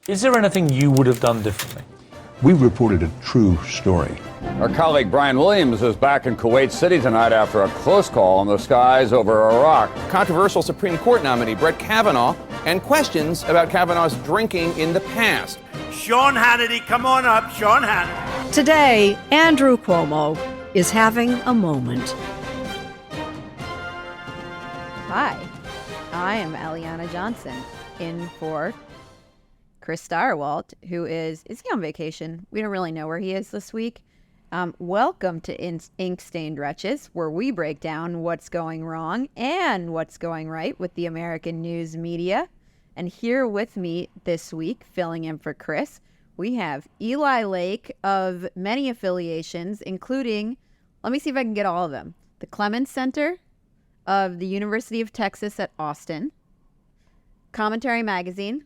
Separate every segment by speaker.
Speaker 1: Is there anything you would have done differently?
Speaker 2: We reported a true story.
Speaker 3: Our colleague Brian Williams is back in Kuwait City tonight after a close call in the skies over Iraq.
Speaker 4: Controversial Supreme Court nominee Brett Kavanaugh and questions about Kavanaugh's drinking in the past.
Speaker 5: Sean Hannity, come on up, Sean Hannity.
Speaker 6: Today, Andrew Cuomo is having a moment.
Speaker 7: Hi, I am Eliana Johnson, in for Chris Stirewalt, who is he on vacation? We don't really know where he is this week. Welcome to Ink Stained Wretches, where we break down what's going wrong and what's going right with the American news media. And here with me this week, filling in for Chris, we have Eli Lake of many affiliations, including, let me see if I can get all of them, the Clemens Center of the University of Texas at Austin, Commentary Magazine,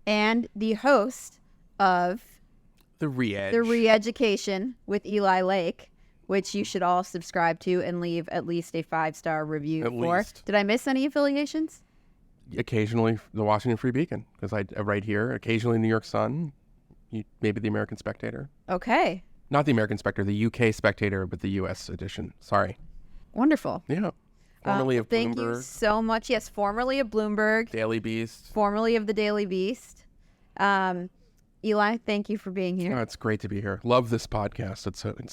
Speaker 7: and the host of
Speaker 4: The Re-Edge.
Speaker 7: The Re-Education with Eli Lake, which you should all subscribe to and leave at least a 5-star review for.
Speaker 4: Least.
Speaker 7: Did I miss any affiliations?
Speaker 4: Occasionally the Washington Free Beacon, because I write here. Occasionally New York Sun, maybe the American Spectator.
Speaker 7: Okay.
Speaker 4: Not the American Spectator, the UK Spectator, but the US edition. Sorry.
Speaker 7: Wonderful.
Speaker 4: Yeah. Formerly of
Speaker 7: Thank
Speaker 4: Bloomberg.
Speaker 7: you so much. Yes, formerly of Bloomberg.
Speaker 4: Daily Beast.
Speaker 7: Formerly of the Daily Beast. Eli, thank you for being here.
Speaker 4: Oh, it's great to be here. Love this podcast.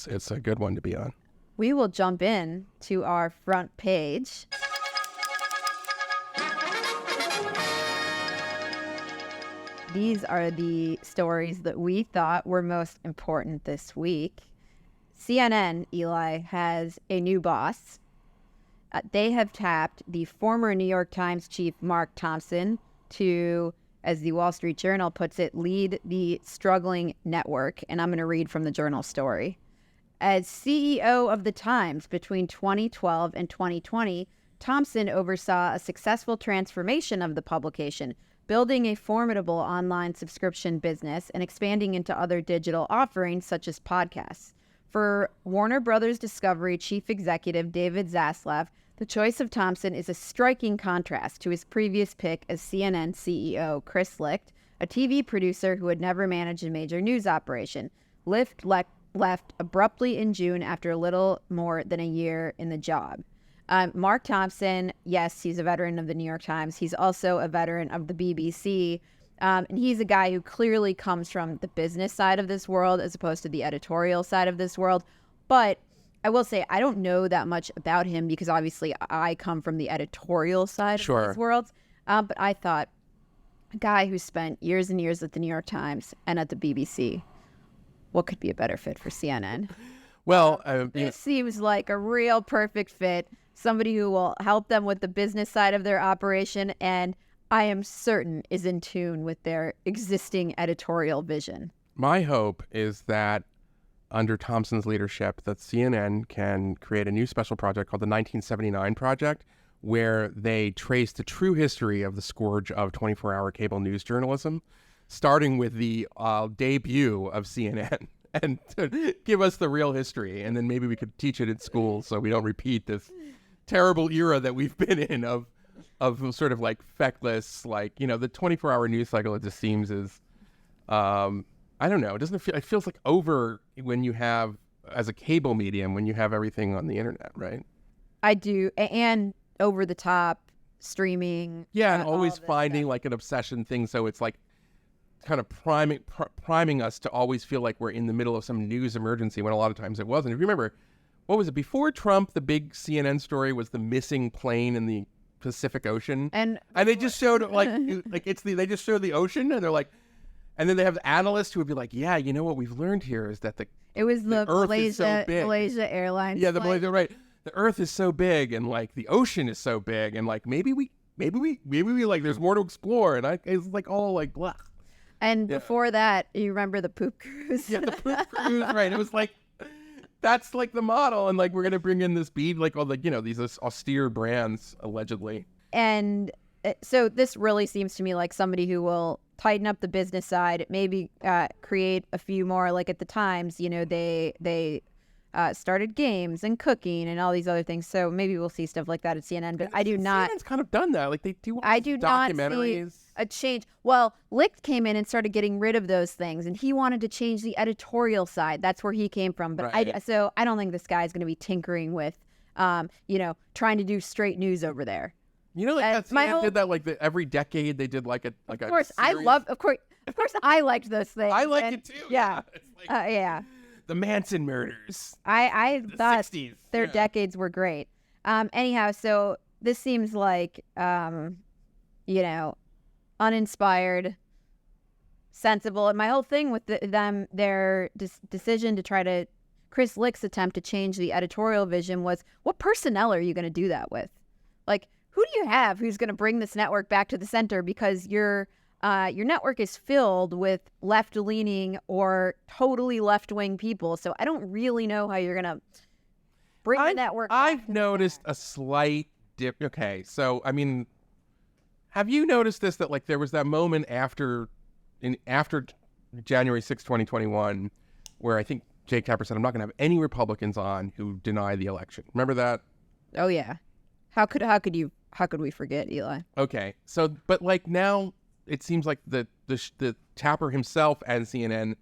Speaker 4: It's a good one to be on.
Speaker 7: We will jump in to our front page. These are the stories that we thought were most important this week. CNN, Eli, has a new boss. They have tapped the former New York Times chief, Mark Thompson, to, as the Wall Street Journal puts it, lead the struggling network. And I'm going to read from the Journal story. As CEO of the Times between 2012 and 2020, Thompson oversaw a successful transformation of the publication, building a formidable online subscription business and expanding into other digital offerings such as podcasts. For Warner Brothers Discovery chief executive David Zaslav, the choice of Thompson is a striking contrast to his previous pick as CNN CEO Chris Licht, a TV producer who had never managed a major news operation. Licht left abruptly in June after a little more than a year in the job. Mark Thompson, yes, he's a veteran of the New York Times. He's also a veteran of the BBC. And he's a guy who clearly comes from the business side of this world as opposed to the editorial side of this world. But I will say I don't know that much about him because obviously I come from the editorial side of these worlds. But I thought a guy who spent years and years at the New York Times and at the BBC, what could be a better fit for CNN?
Speaker 4: Well,
Speaker 7: this seems like a real perfect fit. Somebody who will help them with the business side of their operation and I am certain is in tune with their existing editorial vision.
Speaker 4: My hope is that under Thompson's leadership, that CNN can create a new special project called the 1979 Project, where they trace the true history of the scourge of 24-hour cable news journalism, starting with the debut of CNN, and to give us the real history. And then maybe we could teach it in schools so we don't repeat this terrible era that we've been in of sort of like feckless, like, the 24-hour news cycle, it just seems is, I don't know. It feels like over when you have, as a cable medium, when you have everything on the internet, right?
Speaker 7: I do. And over the top streaming.
Speaker 4: Yeah. And always finding like an obsession thing. So it's like kind of priming us to always feel like we're in the middle of some news emergency when a lot of times it wasn't. If you remember, what was it? Before Trump, the big CNN story was the missing plane in the Pacific Ocean. And they just showed they just showed the ocean and they're like, and then they have analysts who would be like, yeah, you know what we've learned here is that the Earth is so big.
Speaker 7: Malaysia Airlines.
Speaker 4: Yeah, the Malaysia, right. The Earth is so big and like the ocean is so big and like maybe we like there's more to explore and it's like all like blah.
Speaker 7: And before that, you remember the poop cruise?
Speaker 4: Yeah, the poop cruise, right. It was like that's like the model and like we're gonna bring in this bead like all the these austere brands allegedly.
Speaker 7: And so this really seems to me like somebody who will tighten up the business side, maybe create a few more, like at the Times, they started games and cooking and all these other things. So maybe we'll see stuff like that at CNN, but I do not.
Speaker 4: CNN's kind of done that. Like they do
Speaker 7: I do
Speaker 4: documentaries.
Speaker 7: not see a change. Well, Licht came in and started getting rid of those things, and he wanted to change the editorial side. That's where he came from. But I don't think this guy's going to be tinkering with, trying to do straight news over there.
Speaker 4: You know, like CNN did that like every decade. They did like a
Speaker 7: Of course, Of course, I liked those things.
Speaker 4: I liked it too.
Speaker 7: Yeah,
Speaker 4: It's like,
Speaker 7: yeah.
Speaker 4: The Manson murders.
Speaker 7: I thought
Speaker 4: 60s.
Speaker 7: their decades were great. Anyhow, so this seems like, uninspired, sensible. And my whole thing with their decision to try to, Chris Licht's attempt to change the editorial vision was, what personnel are you going to do that with? Like, who do you have who's going to bring this network back to the center? Because your network is filled with left-leaning or totally left-wing people. So I don't really know how you're going to bring the network back.
Speaker 4: I've noticed a slight dip. Okay, so, I mean, have you noticed this, that, like, there was that moment after January 6, 2021, where I think Jake Tapper said, I'm not going to have any Republicans on who deny the election. Remember that?
Speaker 7: Oh, yeah. How could we forget, Eli?
Speaker 4: Okay, so, but, like, now it seems like the Tapper himself and CNN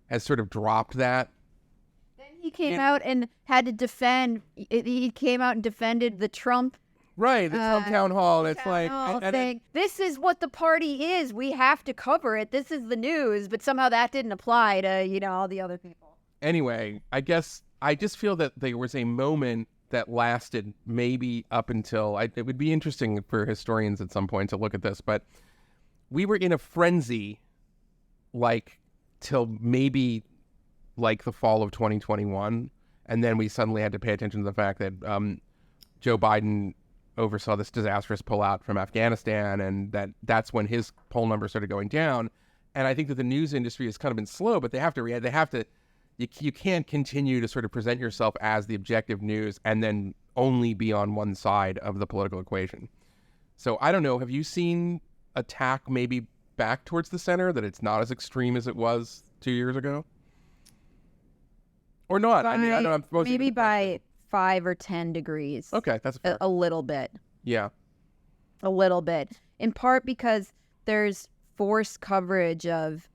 Speaker 4: has sort of dropped that.
Speaker 7: Then he came out and had to defend. He came out and defended the Trump.
Speaker 4: Right, the Trump town hall. And it's like,
Speaker 7: saying this is what the party is. We have to cover it. This is the news. But somehow that didn't apply to all the other people.
Speaker 4: Anyway, I guess I just feel that there was a moment that lasted maybe up until it would be interesting for historians at some point to look at this, but we were in a frenzy like till maybe like the fall of 2021, and then we suddenly had to pay attention to the fact that Joe Biden oversaw this disastrous pullout from Afghanistan, and that's when his poll numbers started going down. And I think that the news industry has kind of been slow, but they have to react. You can't continue to sort of present yourself as the objective news and then only be on one side of the political equation. So I don't know. Have you seen a tack maybe back towards the center, that it's not as extreme as it was 2 years ago? Or not? I don't know.
Speaker 7: Maybe by 5 or 10 degrees.
Speaker 4: Okay, that's fair.
Speaker 7: A little bit.
Speaker 4: Yeah.
Speaker 7: A little bit. In part because there's forced coverage of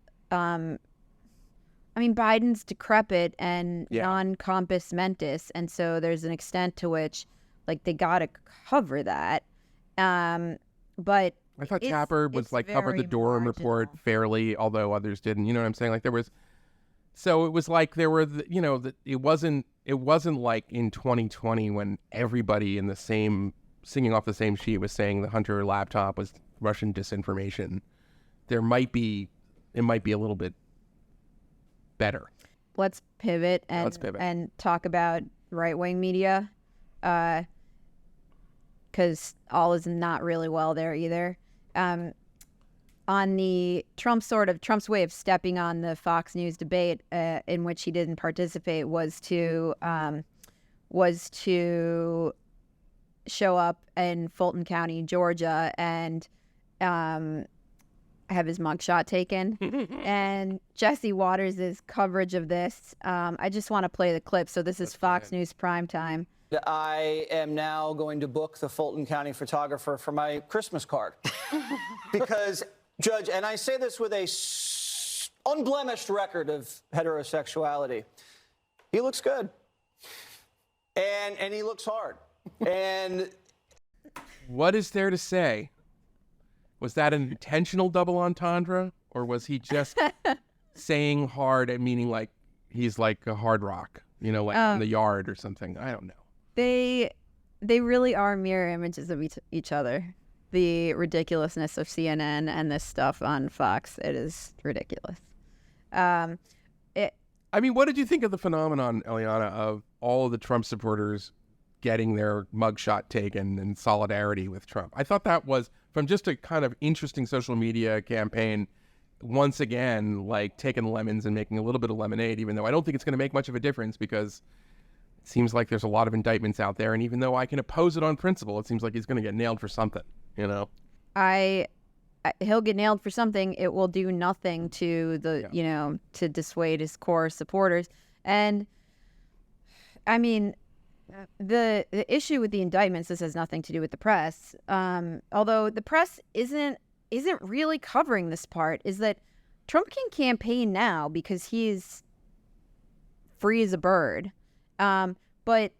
Speaker 7: Biden's decrepit and non-compos mentis, and so there's an extent to which, like, they gotta cover that. But
Speaker 4: I thought Tapper was like covered the Durham report fairly, although others didn't. You know what I'm saying? Like, there was, so it was like there were, it wasn't like in 2020 when everybody in the same singing off the same sheet was saying the Hunter laptop was Russian disinformation. It might be a little bit better.
Speaker 7: Let's pivot and talk about right-wing media, because all is not really well there either. On the Trump's way of stepping on the Fox News debate, in which he didn't participate, was to show up in Fulton County, Georgia, and have his mugshot taken. And Jesse Waters' coverage of this, I just want to play the clip. So this is Fox News primetime.
Speaker 8: I am now going to book the Fulton County photographer for my Christmas card. Because, Judge, and I say this with a unblemished record of heterosexuality, he looks good. And he looks hard. And
Speaker 4: what is there to say? Was that an intentional double entendre, or was he just saying hard and meaning like he's like a hard rock, like in the yard or something? I don't know.
Speaker 7: They really are mirror images of each other. The ridiculousness of CNN and this stuff on Fox, it is ridiculous.
Speaker 4: What did you think of the phenomenon, Eliana, of all of the Trump supporters getting their mugshot taken in solidarity with Trump? I thought that was, from just a kind of interesting social media campaign, once again, like taking lemons and making a little bit of lemonade, even though I don't think it's going to make much of a difference, because it seems like there's a lot of indictments out there. And even though I can oppose it on principle, it seems like he's going to get nailed for something, He'll
Speaker 7: get nailed for something. It will do nothing to to dissuade his core supporters. And I mean, the issue with the indictments, this has nothing to do with the press. Although the press isn't isn't really covering this part is that Trump can campaign now because he's free as a bird. But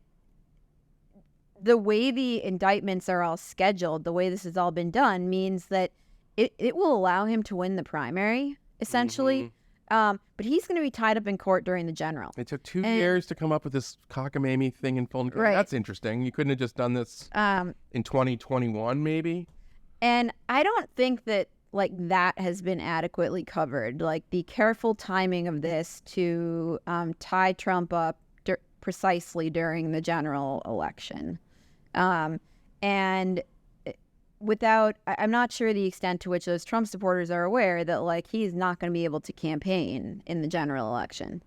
Speaker 7: the way the indictments are all scheduled, the way this has all been done, means that it will allow him to win the primary, essentially. But he's going to be tied up in court during the general.
Speaker 4: It took 2 years to come up with this cockamamie thing in Fulton County.
Speaker 7: Right.
Speaker 4: That's interesting. You couldn't have just done this in 2021, maybe?
Speaker 7: And I don't think that like that has been adequately covered. Like the careful timing of this to tie Trump up precisely during the general election. And without, I'm not sure the extent to which those Trump supporters are aware that like he's not going to be able to campaign in the general election.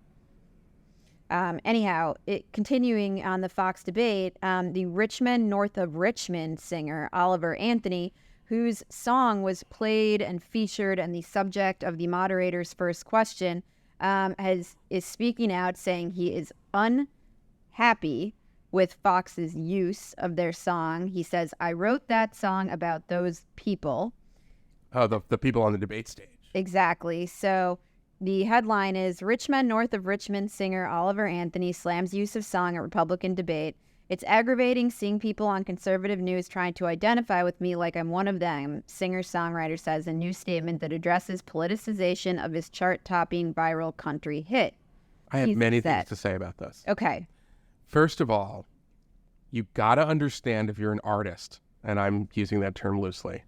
Speaker 7: Anyhow, continuing on the Fox debate, the Richmond, north of Richmond singer Oliver Anthony, whose song was played and featured and the subject of the moderator's first question, is speaking out, saying he is unhappy with Fox's use of their song. He says, "I wrote that song about those people."
Speaker 4: Oh, the people on the debate stage.
Speaker 7: Exactly. So the headline is, Richmond, north of Richmond singer Oliver Anthony slams use of song at Republican debate. "It's aggravating seeing people on conservative news trying to identify with me like I'm one of them," singer-songwriter says in a new statement that addresses politicization of his chart-topping viral country hit.
Speaker 4: I have many things to say about this.
Speaker 7: Okay.
Speaker 4: First of all, you've got to understand if you're an artist, and I'm using that term loosely,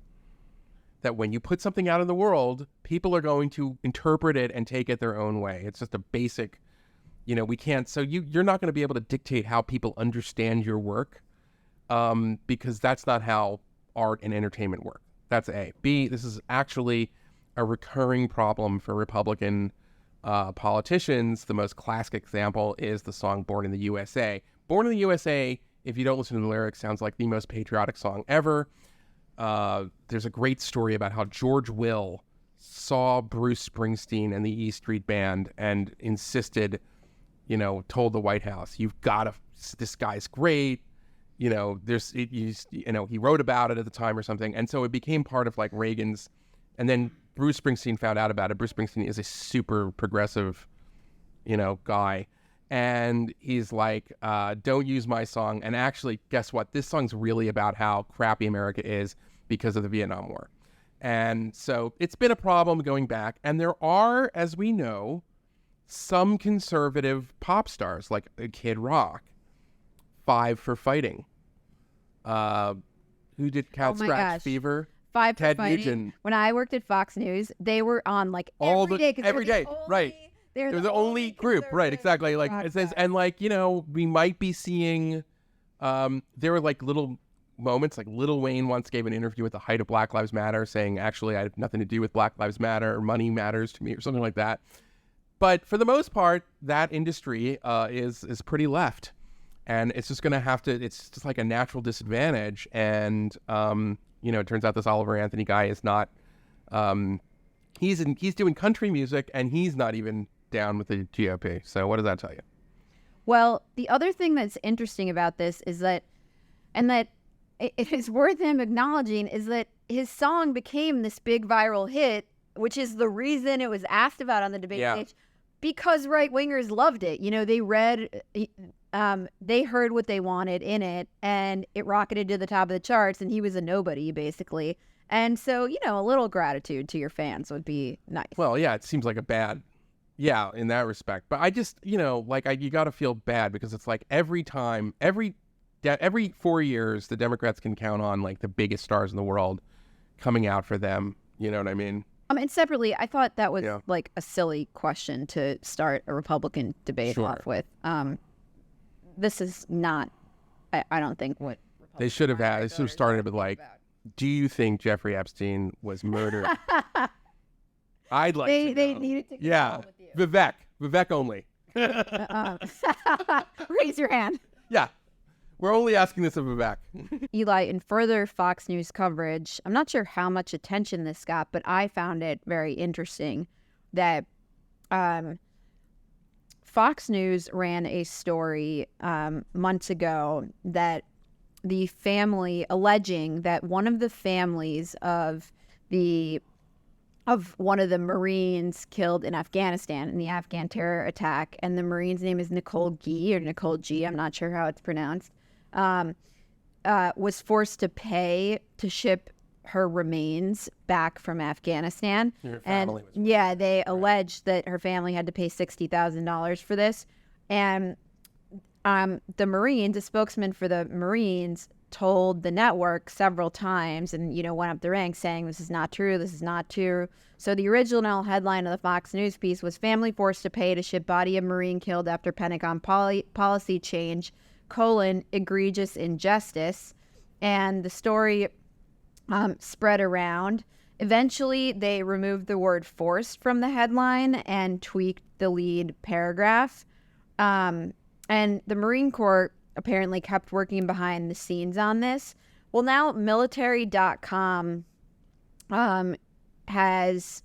Speaker 4: that when you put something out in the world, people are going to interpret it and take it their own way. It's just a basic, we can't, so you're not going to be able to dictate how people understand your work, because that's not how art and entertainment work. That's A. B, this is actually a recurring problem for Republican politicians. The most classic example is the song Born in the USA. Born in the USA, if you don't listen to the lyrics, sounds like the most patriotic song ever. There's a great story about how George Will saw Bruce Springsteen and the E Street Band and insisted, told the White House, "You've got to, this guy's great." He wrote about it at the time or something. And so it became part of like Reagan's, and then Bruce Springsteen found out about it. Bruce Springsteen is a super progressive, guy. And he's like, "Don't use my song." And actually, guess what? This song's really about how crappy America is because of the Vietnam War. And so it's been a problem going back. And there are, as we know, some conservative pop stars like Kid Rock, Five for Fighting. Who did Cat Scratch Fever?
Speaker 7: Five
Speaker 4: Ted
Speaker 7: for Fighting.
Speaker 4: Nugent.
Speaker 7: When I worked at Fox News, they were on like every day.
Speaker 4: Right. They're the only group, right? Exactly. Like it says, and like we might be seeing. There were like little moments, like Lil Wayne once gave an interview at the height of Black Lives Matter, saying, "Actually, I have nothing to do with Black Lives Matter, or money matters to me," or something like that. But for the most part, that industry is pretty left, and it's just going to have to. It's just like a natural disadvantage, and it turns out this Oliver Anthony guy is not. He's doing country music, and he's not even down with the GOP. So what does that tell you?
Speaker 7: Well, the other thing that's interesting about this is that, and that it is worth him acknowledging, is that his song became this big viral hit, which is the reason it was asked about on the debate stage, because right-wingers loved it. They heard what they wanted in it, and it rocketed to the top of the charts, and he was a nobody, basically. And so, a little gratitude to your fans would be nice.
Speaker 4: Well, yeah, it seems like a bad, in that respect. But I just, you got to feel bad because it's like every 4 years, the Democrats can count on like the biggest stars in the world coming out for them. You know what I mean?
Speaker 7: And separately, I thought that was like a silly question to start a Republican debate off with. This is not, I don't think, what
Speaker 4: they should have had. They should have started with like, "Do you think Jeffrey Epstein was murdered?" I'd like to know.
Speaker 7: They needed to with you.
Speaker 4: Vivek only.
Speaker 7: Raise your hand.
Speaker 4: Yeah. We're only asking this of Vivek.
Speaker 7: Eli, in further Fox News coverage, I'm not sure how much attention this got, but I found it very interesting that Fox News ran a story months ago that the family, alleging that one of the families of of one of the Marines killed in Afghanistan in the Afghan terror attack. And the Marine's name is Nicole G. I'm not sure how it's pronounced. Was forced to pay to ship her remains back from Afghanistan.
Speaker 4: Her family was
Speaker 7: yeah, they alleged that her family had to pay $60,000 for this. And the Marines, a spokesman for the Marines, told the network several times and, went up the ranks saying, this is not true, this is not true. So the original headline of the Fox News piece was family forced to pay to ship body of Marine killed after Pentagon policy change, egregious injustice. And the story spread around. Eventually, they removed the word forced from the headline and tweaked the lead paragraph. And the Marine Corps apparently kept working behind the scenes on this. Well, now military.com has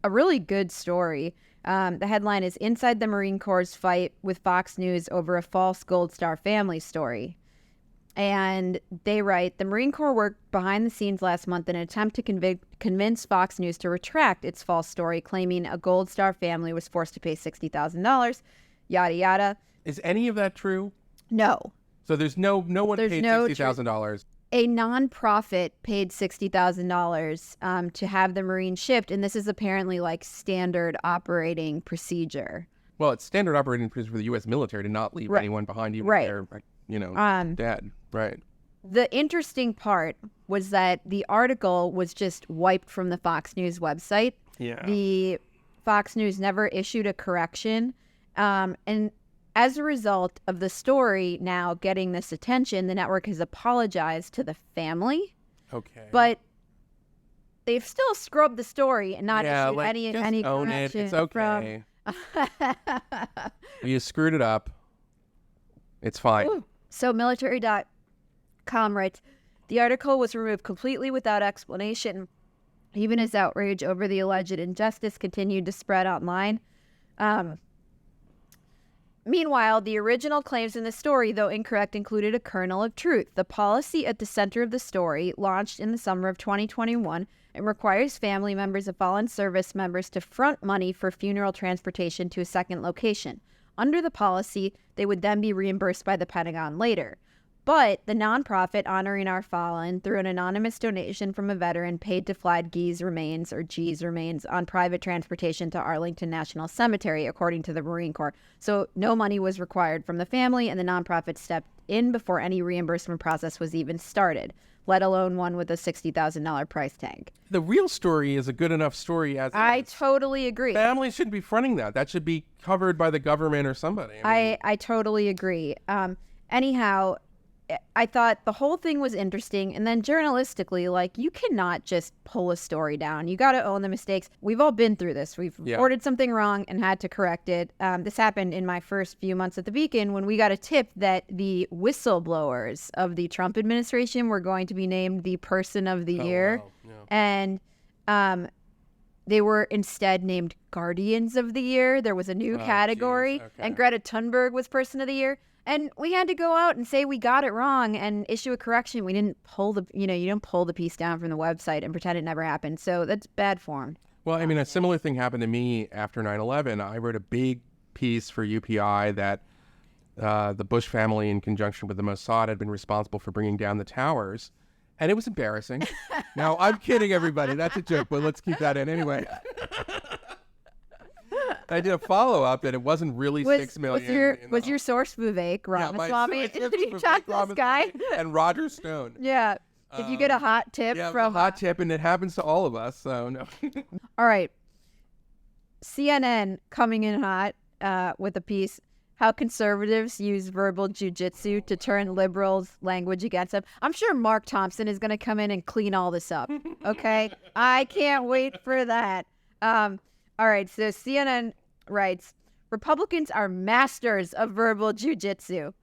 Speaker 7: a really good story. The headline is Inside the Marine Corps' Fight with Fox News Over a False Gold Star Family Story. And they write, the Marine Corps worked behind the scenes last month in an attempt to convince Fox News to retract its false story, claiming a Gold Star family was forced to pay $60,000, yada, yada.
Speaker 4: Is any of that true?
Speaker 7: No.
Speaker 4: So there's no one paid $60,000.
Speaker 7: A nonprofit paid $60,000 to have the Marines shipped, and this is apparently like standard operating procedure.
Speaker 4: Well, it's standard operating procedure for the U.S. military to not leave anyone behind, even if they're dead. Right.
Speaker 7: The interesting part was that the article was just wiped from the Fox News website.
Speaker 1: Yeah.
Speaker 7: The Fox News never issued a correction, and as a result of the story now getting this attention, the network has apologized to the family.
Speaker 4: Okay.
Speaker 7: But they've still scrubbed the story and not issued
Speaker 4: just
Speaker 7: any
Speaker 4: own
Speaker 7: correction.
Speaker 4: it. It's okay. You screwed it up. It's fine.
Speaker 7: Ooh. So military.com writes, the article was removed completely without explanation, even as outrage over the alleged injustice continued to spread online. Meanwhile, the original claims in the story, though incorrect, included a kernel of truth. The policy at the center of the story launched in the summer of 2021 and requires family members of fallen service members to front money for funeral transportation to a second location. Under the policy, they would then be reimbursed by the Pentagon later. But the nonprofit honoring our fallen, through an anonymous donation from a veteran, paid to fly G's remains on private transportation to Arlington National Cemetery, according to the Marine Corps. So no money was required from the family, and the nonprofit stepped in before any reimbursement process was even started, let alone one with a $60,000 price tag.
Speaker 4: The real story is a good enough story as
Speaker 7: I totally agree.
Speaker 4: Families shouldn't be fronting that. That should be covered by the government or somebody.
Speaker 7: I totally agree. Anyhow, I thought the whole thing was interesting. And then journalistically, like, you cannot just pull a story down. You got to own the mistakes. We've all been through this. We've reported something wrong and had to correct it. This happened in my first few months at the Beacon when we got a tip that the whistleblowers of the Trump administration were going to be named the Person of the Year.
Speaker 4: Wow.
Speaker 7: Yeah. And they were instead named Guardians of the Year. There was a new category.
Speaker 4: Okay.
Speaker 7: And Greta Thunberg was Person of the Year. And we had to go out and say we got it wrong and issue a correction. We didn't pull you don't pull the piece down from the website and pretend it never happened. So that's bad form.
Speaker 4: Well, I mean, a similar thing happened to me after 9/11. I wrote a big piece for UPI that the Bush family, in conjunction with the Mossad, had been responsible for bringing down the towers. And it was embarrassing. Now, I'm kidding, everybody. That's a joke, but let's keep that in anyway. I did a follow-up, and it wasn't really 6 million.
Speaker 7: Was your source Vivek Ramaswamy?
Speaker 4: Did
Speaker 7: you talk to this guy?
Speaker 4: And Roger Stone.
Speaker 7: Yeah. If you get a hot tip from...
Speaker 4: a hot tip, and it happens to all of us, so no.
Speaker 7: All right. CNN coming in hot with a piece, how conservatives use verbal jujitsu to turn liberals' language against them. I'm sure Mark Thompson is going to come in and clean all this up, okay? I can't wait for that. All right, so CNN writes, Republicans are masters of verbal jujitsu.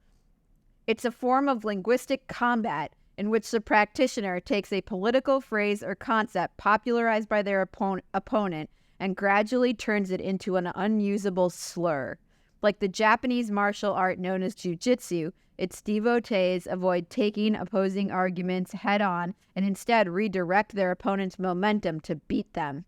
Speaker 7: It's a form of linguistic combat in which the practitioner takes a political phrase or concept popularized by their opponent and gradually turns it into an unusable slur. Like the Japanese martial art known as jujitsu, its devotees avoid taking opposing arguments head on and instead redirect their opponent's momentum to beat them.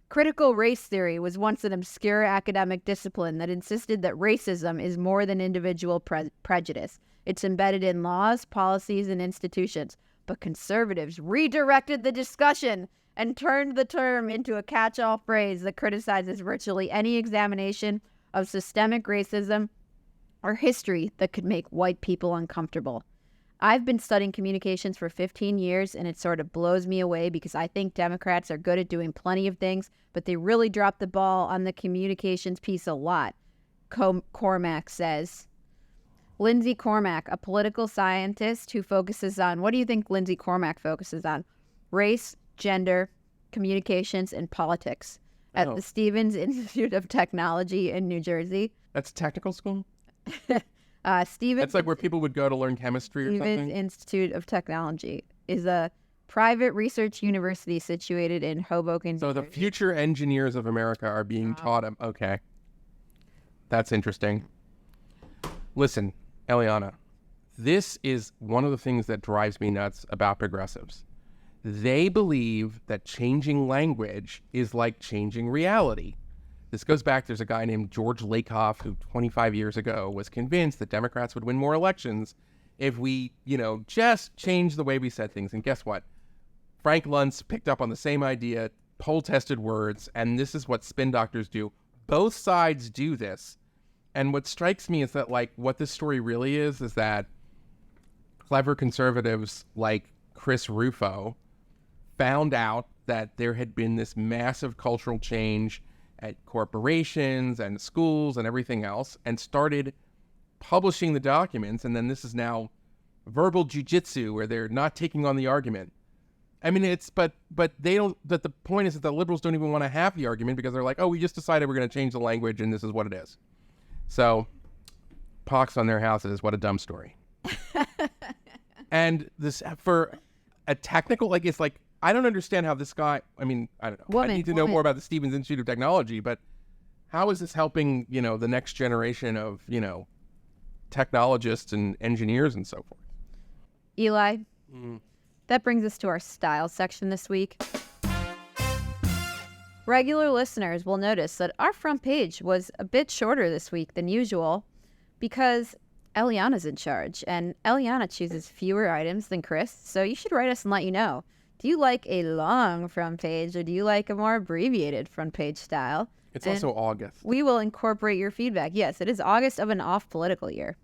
Speaker 7: Critical race theory was once an obscure academic discipline that insisted that racism is more than individual prejudice. It's embedded in laws, policies, and institutions. But conservatives redirected the discussion and turned the term into a catch-all phrase that criticizes virtually any examination of systemic racism or history that could make white people uncomfortable. I've been studying communications for 15 years, and it sort of blows me away because I think Democrats are good at doing plenty of things, but they really drop the ball on the communications piece a lot, Cormack says. Lindsay Cormack, a political scientist who focuses on, what do you think Lindsay Cormack focuses on? Race, gender, communications, and politics at the Stevens Institute of Technology in New Jersey.
Speaker 4: That's technical school?
Speaker 7: Stevens.
Speaker 4: That's like where people would go to learn chemistry or
Speaker 7: Stevens
Speaker 4: something?
Speaker 7: Institute of Technology is a private research university situated in Hoboken.
Speaker 4: So the future engineers of America are being taught. Okay. That's interesting. Listen, Eliana, this is one of the things that drives me nuts about progressives. They believe that changing language is like changing reality. This goes back, there's a guy named George Lakoff who 25 years ago was convinced that Democrats would win more elections if we, just change the way we said things. And guess what? Frank Luntz picked up on the same idea, poll-tested words, and this is what spin doctors do. Both sides do this. And what strikes me is that, what this story really is that clever conservatives like Chris Rufo found out that there had been this massive cultural change at corporations and schools and everything else, and started publishing the documents. And then this is now verbal jujitsu, where they're not taking on the argument. I mean, but they don't. But the point is that the liberals don't even want to have the argument because they're like, oh, we just decided we're going to change the language, and this is what it is. So, pox on their houses. What a dumb story. And this for a technical, it's like, I don't understand how this guy, I don't know. I need to know more about the Stevens Institute of Technology, but how is this helping, the next generation of, technologists and engineers and so forth?
Speaker 7: Eli, that brings us to our style section this week. Regular listeners will notice that our front page was a bit shorter this week than usual because Eliana's in charge, and Eliana chooses fewer items than Chris, so you should write us and let you know. Do you like a long front page, or do you like a more abbreviated front page style?
Speaker 4: It's also August.
Speaker 7: We will incorporate your feedback. Yes, it is August of an off-political year.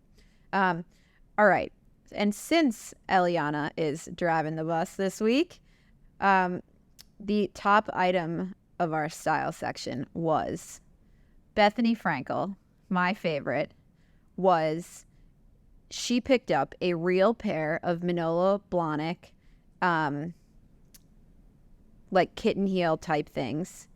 Speaker 7: All right. And since Eliana is driving the bus this week, the top item of our style section was Bethany Frankel, my favorite, she picked up a real pair of Manolo Blahnik, kitten heel type things,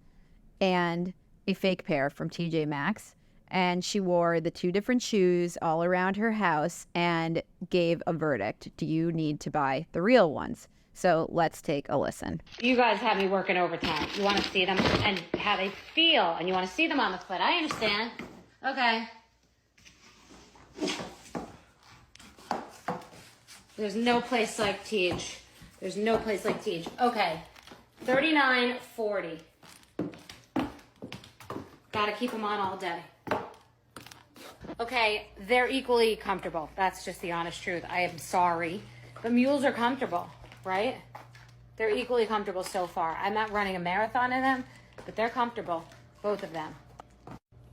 Speaker 7: and a fake pair from TJ Maxx. And she wore the two different shoes all around her house and gave a verdict. Do you need to buy the real ones? So let's take a listen.
Speaker 9: You guys have me working overtime. You want to see them and how they feel, and you want to see them on the foot. I understand. Okay. There's no place like Teej. There's no place like Teej. Okay. $39.40. Gotta keep them on all day. Okay, they're equally comfortable. That's just the honest truth. I am sorry. The mules are comfortable, right? They're equally comfortable so far. I'm not running a marathon in them, but they're comfortable, both of them.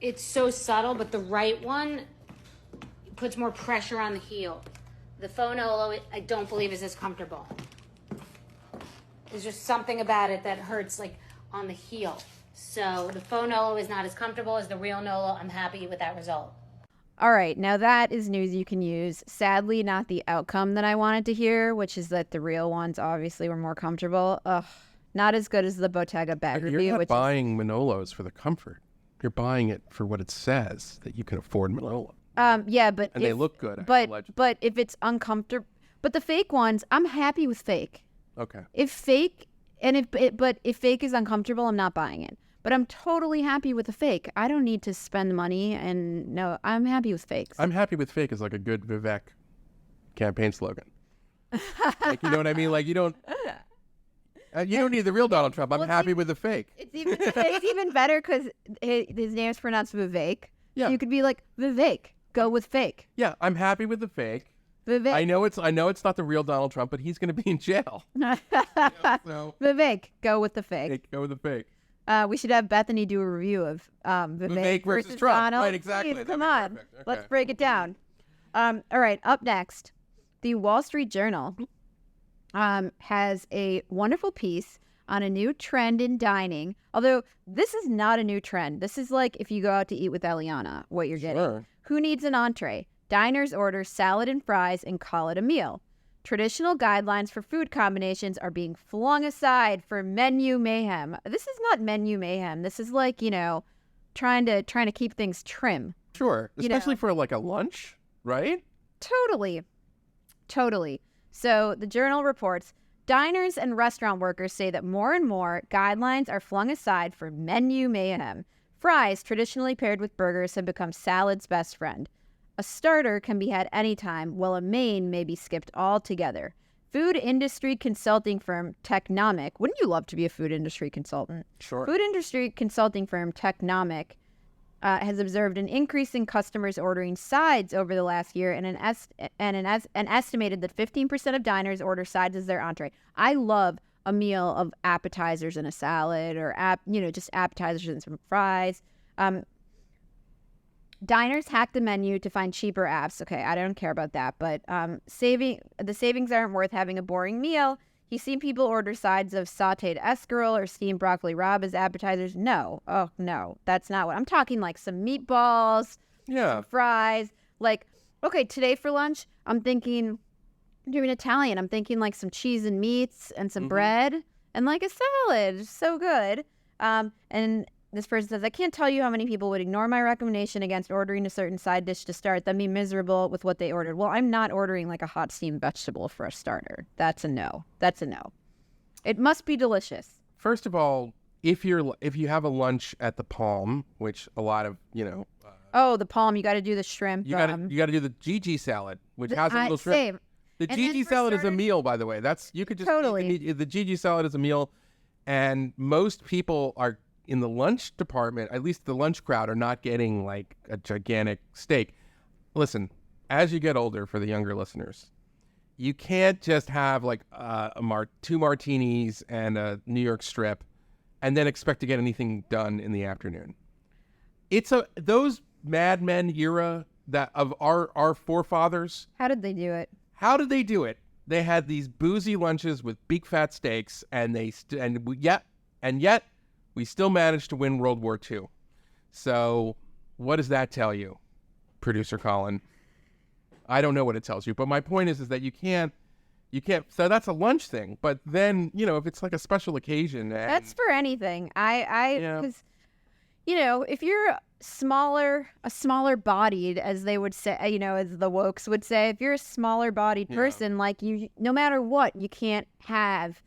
Speaker 9: It's so subtle, but the right one puts more pressure on the heel. The Fonolo, I don't believe is as comfortable. There's just something about it that hurts on the heel. So the faux Nolo is not as comfortable as the real Nolo. I'm happy with that result.
Speaker 7: All right, now that is news you can use. Sadly, not the outcome that I wanted to hear, which is that the real ones obviously were more comfortable. Ugh, not as good as the Bottega bag review.
Speaker 4: You're not buying Manolos for the comfort. You're buying it for what it says, that you can afford Manolo.
Speaker 7: Yeah, but
Speaker 4: they look good.
Speaker 7: But if it's uncomfortable, but the fake ones, I'm happy with fake.
Speaker 4: Okay.
Speaker 7: If fake is uncomfortable, I'm not buying it. But I'm totally happy with the fake. I don't need to spend money, and no, I'm happy with fakes.
Speaker 4: I'm happy with fake is like a good Vivek campaign slogan. Like, you know what I mean? Like, you don't need the real Donald Trump. I'm happy with the fake.
Speaker 7: It's even better because his name is pronounced Vivek.
Speaker 4: Yeah.
Speaker 7: You could be like, Vivek, go with fake.
Speaker 4: Yeah, I'm happy with the fake.
Speaker 7: Vivek.
Speaker 4: I know it's not the real Donald Trump, but he's going to be in jail. So
Speaker 7: Vivek, go with the fake.
Speaker 4: go with the fake.
Speaker 7: We should have Bethany do a review of Vivek
Speaker 4: versus Trump.
Speaker 7: Donald.
Speaker 4: Right, exactly.
Speaker 7: Please,
Speaker 4: That'd
Speaker 7: come
Speaker 4: be
Speaker 7: on.
Speaker 4: perfect. Okay.
Speaker 7: Let's break it down. All right, up next, the Wall Street Journal has a wonderful piece on a new trend in dining. Although this is not a new trend. This is like if you go out to eat with Eliana, what you're getting.
Speaker 4: Sure.
Speaker 7: Who needs an entree? Diners order salad and fries and call it a meal. Traditional guidelines for food combinations are being flung aside for menu mayhem. This is not menu mayhem. This is like, trying to keep things trim.
Speaker 4: Sure. Especially for like a lunch, right?
Speaker 7: Totally. So the Journal reports, diners and restaurant workers say that more and more guidelines are flung aside for menu mayhem. Fries, traditionally paired with burgers, have become salad's best friend. A starter can be had anytime, while a main may be skipped altogether. Food industry consulting firm Technomic. Wouldn't you love to be a food industry consultant?
Speaker 4: Sure.
Speaker 7: Food industry consulting firm Technomic has observed an increase in customers ordering sides over the last year, and an estimated that 15% of diners order sides as their entree. I love a meal of appetizers and a salad, or just appetizers and some fries. Diners hack the menu to find cheaper apps. Okay, I don't care about that, but the savings aren't worth having a boring meal. You see people order sides of sautéed escarole or steamed broccoli rabe as appetizers. No, that's not what I'm talking. Like some meatballs, some fries. Like, okay, today for lunch, I'm doing Italian. I'm thinking like some cheese and meats and some bread and like a salad. So good. And this person says, I can't tell you how many people would ignore my recommendation against ordering a certain side dish to start, then be miserable with what they ordered. Well, I'm not ordering like a hot steamed vegetable for a starter. That's a no. It must be delicious.
Speaker 4: First of all, if you have a lunch at the Palm, which a lot of,
Speaker 7: the Palm, you got to do the shrimp.
Speaker 4: you got to do the Gigi salad, which has a little shrimp.
Speaker 7: Same.
Speaker 4: The
Speaker 7: And
Speaker 4: Gigi
Speaker 7: then for
Speaker 4: salad is a
Speaker 7: starters-
Speaker 4: meal, by the way. You could just
Speaker 7: Totally.
Speaker 4: the Gigi salad is a meal, and most people are in the lunch department, at least the lunch crowd, are not getting like a gigantic steak. Listen, as you get older, for the younger listeners, you can't just have like two martinis and a New York strip and then expect to get anything done in the afternoon. Those Mad Men era that of our forefathers.
Speaker 7: How did they do it?
Speaker 4: How did they do it? They had these boozy lunches with big fat steaks, and yet we still managed to win World War II. So what does that tell you, producer Colin? I don't know what it tells you, but my point is that you can't. So that's a lunch thing. But then, if it's like a special occasion,
Speaker 7: That's for anything. Because, if you're smaller bodied, as they would say, as the wokes would say, if you're a smaller bodied person, like no matter what, you can't have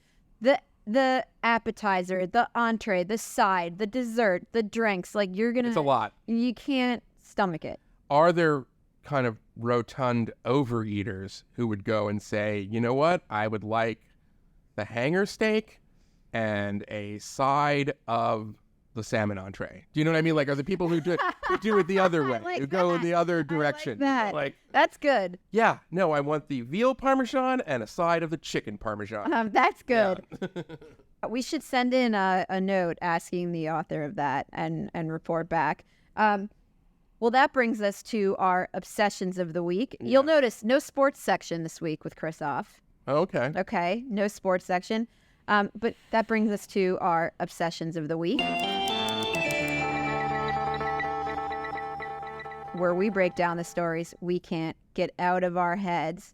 Speaker 7: the appetizer, the entree, the side, the dessert, the drinks. Like
Speaker 4: it's a lot.
Speaker 7: You can't stomach it.
Speaker 4: Are there kind of rotund overeaters who would go and say, you know what, I would like the hanger steak and a side of the salmon entree? Do you know what I mean? Like, are the people who do it the other way,
Speaker 7: like
Speaker 4: who go in
Speaker 7: that.
Speaker 4: the other direction?
Speaker 7: Like that's good.
Speaker 4: Yeah, no, I want the veal parmesan and a side of the chicken parmesan.
Speaker 7: That's good. We should send in a note asking the author of that and report back. Well, that brings us to our obsessions of the week. You'll notice no sports section this week with Chris off.
Speaker 4: Okay.
Speaker 7: Okay, no sports section. But that brings us to our obsessions of the week, where we break down the stories we can't get out of our heads.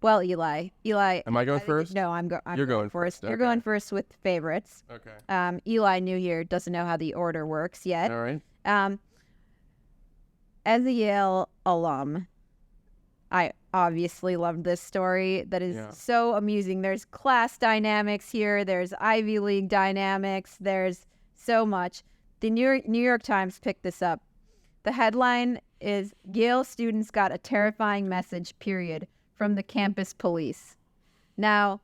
Speaker 7: Well, Eli.
Speaker 4: Am I going first?
Speaker 7: No, You're
Speaker 4: going first.
Speaker 7: You're
Speaker 4: Okay.
Speaker 7: going first with favorites.
Speaker 4: Okay.
Speaker 7: Eli, new here, doesn't know how the order works yet.
Speaker 4: All right.
Speaker 7: As a Yale alum, I obviously loved this story. That is so amusing. There's class dynamics here. There's Ivy League dynamics. There's so much. The New York Times picked this up. The headline is Yale students got a terrifying message, period, from the campus police. Now,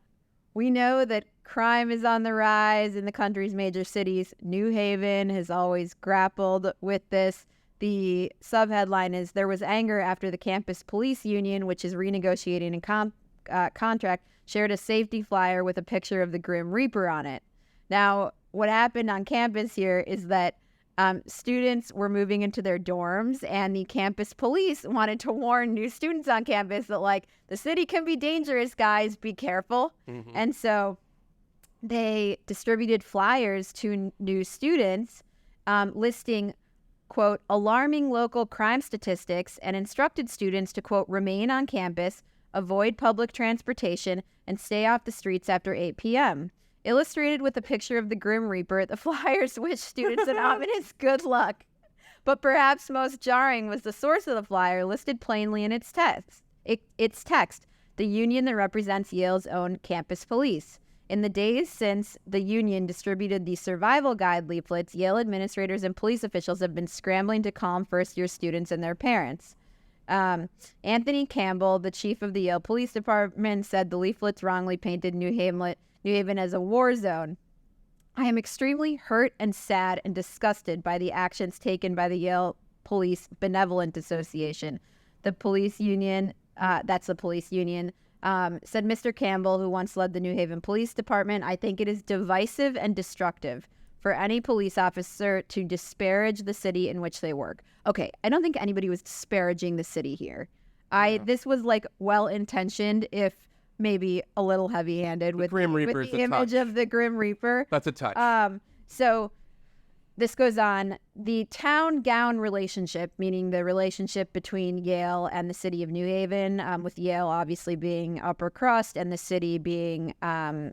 Speaker 7: we know that crime is on the rise in the country's major cities. New Haven has always grappled with this. The subheadline is there was anger after the campus police union, which is renegotiating a contract, shared a safety flyer with a picture of the Grim Reaper on it. Now, what happened on campus here is that students were moving into their dorms, and the campus police wanted to warn new students on campus that, like, the city can be dangerous, guys, be careful. Mm-hmm. And so they distributed flyers to new students listing, quote, alarming local crime statistics, and instructed students to, quote, remain on campus, avoid public transportation, and stay off the streets after 8 p.m. Illustrated with a picture of the Grim Reaper, the flyers wished students an ominous good luck. But perhaps most jarring was the source of the flyer, listed plainly in its text. Its text, the union that represents Yale's own campus police. In the days since the union distributed the survival guide leaflets, Yale administrators and police officials have been scrambling to calm first-year students and their parents. Anthony Campbell, the chief of the Yale Police Department, said the leaflets wrongly painted New Haven as a war zone. I am extremely hurt and sad and disgusted by the actions taken by the Yale Police Benevolent Association. The police union, that's the police union, said Mr. Campbell, who once led the New Haven Police Department. I think it is divisive and destructive for any police officer to disparage the city in which they work. Okay, I don't think anybody was disparaging the city here. This was like well-intentioned, if maybe a little heavy-handed with the image of the Grim Reaper.
Speaker 4: That's a touch.
Speaker 7: So this goes on. The town gown relationship, meaning the relationship between Yale and the city of New Haven, with Yale obviously being upper crust and the city being a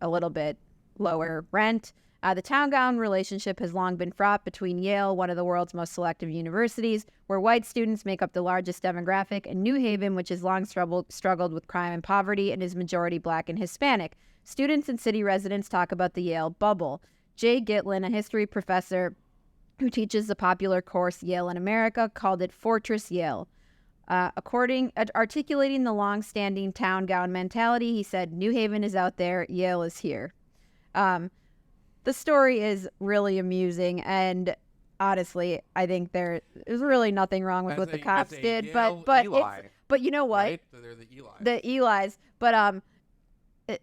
Speaker 7: little bit lower rent. The town gown relationship has long been fraught between Yale, one of the world's most selective universities, where white students make up the largest demographic, and New Haven, which has long struggled with crime and poverty and is majority Black and Hispanic. Students and city residents talk about the Yale bubble. Jay Gitlin, a history professor who teaches the popular course Yale in America, called it Fortress Yale. Articulating the long-standing town gown mentality, he said, New Haven is out there, Yale is here. The story is really amusing, and honestly, I think there is really nothing wrong with what the cops did. But you know what?
Speaker 4: Right? So they're the Eli.
Speaker 7: The Elis. But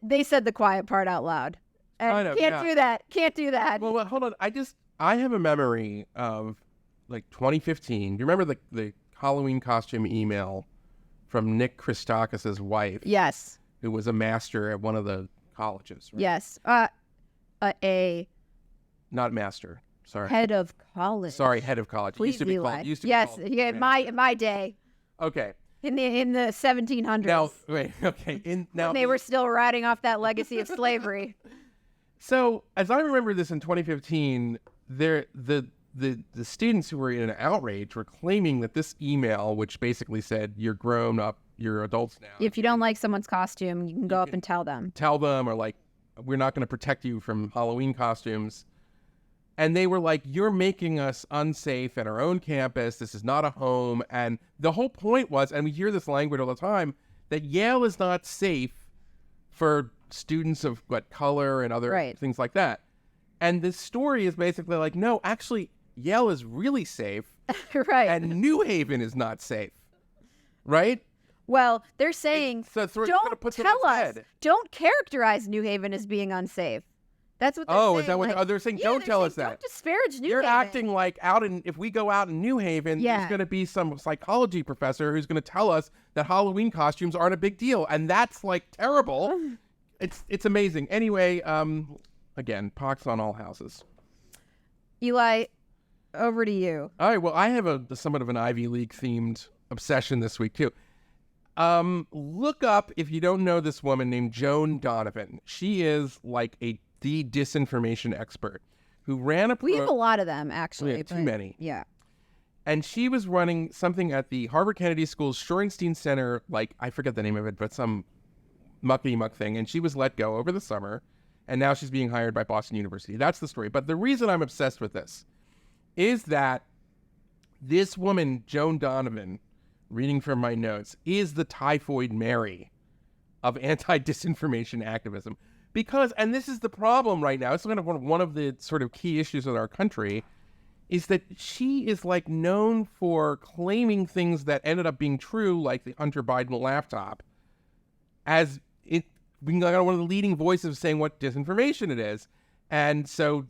Speaker 7: they said the quiet part out loud. And Can't do that.
Speaker 4: Well, hold on. I have a memory of like 2015. Do you remember the Halloween costume email from Nick Christakis' wife?
Speaker 7: Yes.
Speaker 4: Who was a master at one of the colleges, right?
Speaker 7: Yes.
Speaker 4: Not master. Sorry.
Speaker 7: Head of college.
Speaker 4: Sorry, head of college.
Speaker 7: Please, Eli. Yes. Yeah. My day.
Speaker 4: Okay.
Speaker 7: In the 1700s.
Speaker 4: Now, wait. Okay.
Speaker 7: When they were still riding off that legacy of slavery.
Speaker 4: So, as I remember this in 2015, the students who were in an outrage were claiming that this email, which basically said, you're grown up, you're adults now.
Speaker 7: If you don't like someone's costume, you can go up and tell them.
Speaker 4: Tell them, or like, we're not going to protect you from Halloween costumes. And they were like, you're making us unsafe at our own campus. This is not a home. And the whole point was, and we hear this language all the time, that Yale is not safe for students of color and other things like that. And this story is basically like, no, actually, Yale is really safe.
Speaker 7: Right.
Speaker 4: And New Haven is not safe. Right?
Speaker 7: Well, they're saying, don't characterize New Haven as being unsafe. That's what they're saying.
Speaker 4: Is that what they're saying? Don't tell us that.
Speaker 7: Don't disparage New Haven.
Speaker 4: You're acting like if we go out in New Haven, there's going to be some psychology professor who's going to tell us that Halloween costumes aren't a big deal. And that's like terrible. It's amazing. Anyway, again, pox on all houses.
Speaker 7: Eli, over to you.
Speaker 4: All right. Well, I have somewhat of an Ivy League themed obsession this week too. Look up, if you don't know this woman named Joan Donovan. She is like the disinformation expert who ran
Speaker 7: we have a lot of them, actually.
Speaker 4: Too many.
Speaker 7: Yeah.
Speaker 4: And she was running something at the Harvard Kennedy School's Shorenstein Center, like, I forget the name of it, but some muckety-muck thing. And she was let go over the summer, and now she's being hired by Boston University. That's the story. But the reason I'm obsessed with this is that this woman, Joan Donovan, reading from my notes, is the Typhoid Mary of anti-disinformation activism. Because, and this is the problem right now, it's kind of one of the sort of key issues in our country, is that she is like known for claiming things that ended up being true, like the Hunter Biden laptop, as it being like one of the leading voices saying what disinformation it is. And so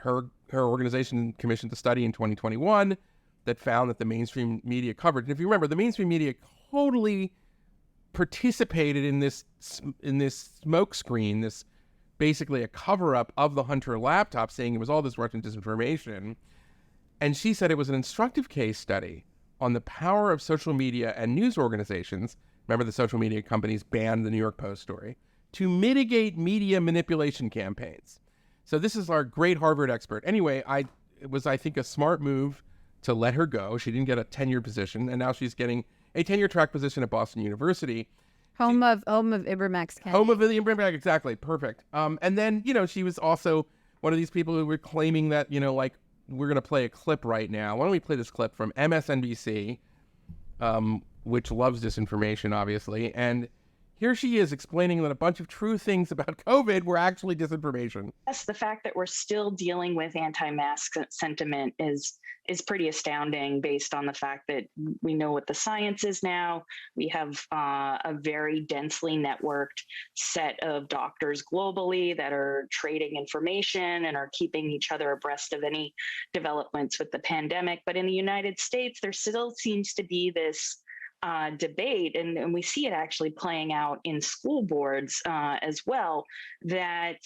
Speaker 4: her organization commissioned a study in 2021 that found that the mainstream media coverage, and if you remember, the mainstream media totally participated in this smoke screen, this basically a cover-up of the Hunter laptop, saying it was all this Russian disinformation. And she said it was an instructive case study on the power of social media and news organizations. Remember, the social media companies banned the New York Post story to mitigate media manipulation campaigns. So this is our great Harvard expert. Anyway, it was, I think, a smart move to let her go. She didn't get a tenured position, and now she's getting a tenure track position at Boston University.
Speaker 7: Home of Ibram X.
Speaker 4: Home of Ibram X, exactly, perfect. And then, she was also one of these people who were claiming that, like, we're going to play a clip right now. Why don't we play this clip from MSNBC, which loves disinformation, obviously, and here she is explaining that a bunch of true things about COVID were actually disinformation.
Speaker 10: Yes, the fact that we're still dealing with anti-mask sentiment is pretty astounding based on the fact that we know what the science is now. We have a very densely networked set of doctors globally that are trading information and are keeping each other abreast of any developments with the pandemic. But in the United States, there still seems to be this debate, and we see it actually playing out in school boards as well, that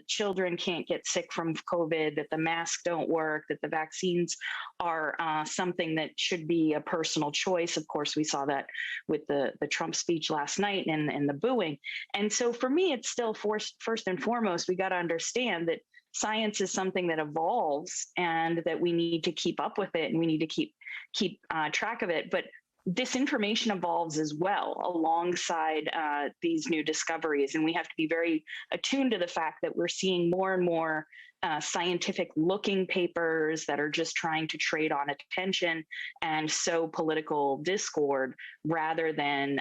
Speaker 10: children can't get sick from COVID, that the masks don't work, that the vaccines are something that should be a personal choice. Of course, we saw that with the Trump speech last night and the booing. And so for me, it's still first and foremost, we got to understand that science is something that evolves and that we need to keep up with it and we need to keep track of it. But disinformation evolves as well alongside these new discoveries. And we have to be very attuned to the fact that we're seeing more and more scientific looking papers that are just trying to trade on attention and sow political discord rather than